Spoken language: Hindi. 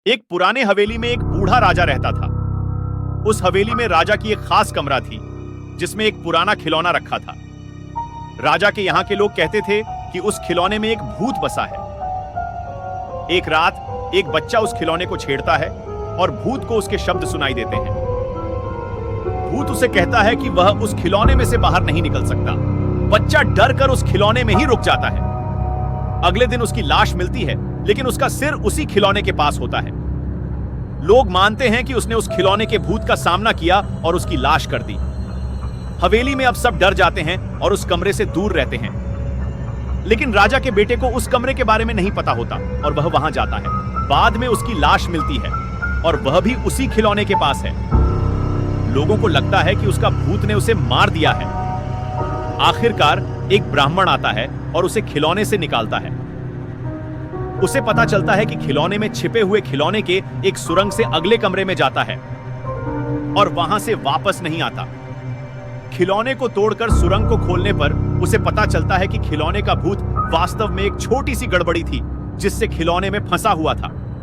एक पुराने हवेली में एक बूढ़ा राजा रहता था। उस हवेली में राजा की एक खास कमरा थी जिसमें एक पुराना खिलौना रखा था। राजा के यहाँ के लोग कहते थे कि उस खिलौने में एक भूत बसा है। एक रात एक बच्चा उस खिलौने को छेड़ता है और भूत को उसके शब्द सुनाई देते हैं। भूत उसे कहता है कि वह उस खिलौने में से बाहर नहीं निकल सकता। बच्चा डर कर उस खिलौने में ही रुक जाता है। अगले दिन उसकी लाश मिलती है, लेकिन उसका सिर उसी खिलौने के पास होता है। लोग मानते हैं कि उसने उस खिलौने के भूत का सामना किया और उसकी लाश कर दी। हवेली में अब सब डर जाते हैं और उस कमरे से दूर रहते हैं। लेकिन राजा के बेटे को उस कमरे के बारे में नहीं पता होता और वह वहां जाता है। बाद में उसकी लाश मिलती है और वह भी उसी खिलौने के पास है। लोगों को लगता है कि उसका भूत ने उसे मार दिया है। आखिरकार एक ब्राह्मण आता है और उसे खिलौने से निकालता है। उसे पता चलता है कि खिलौने में छिपे हुए खिलौने के एक सुरंग से अगले कमरे में जाता है और वहां से वापस नहीं आता। खिलौने को तोड़कर सुरंग को खोलने पर उसे पता चलता है कि खिलौने का भूत वास्तव में एक छोटी सी गड़बड़ी थी जिससे खिलौने में फंसा हुआ था।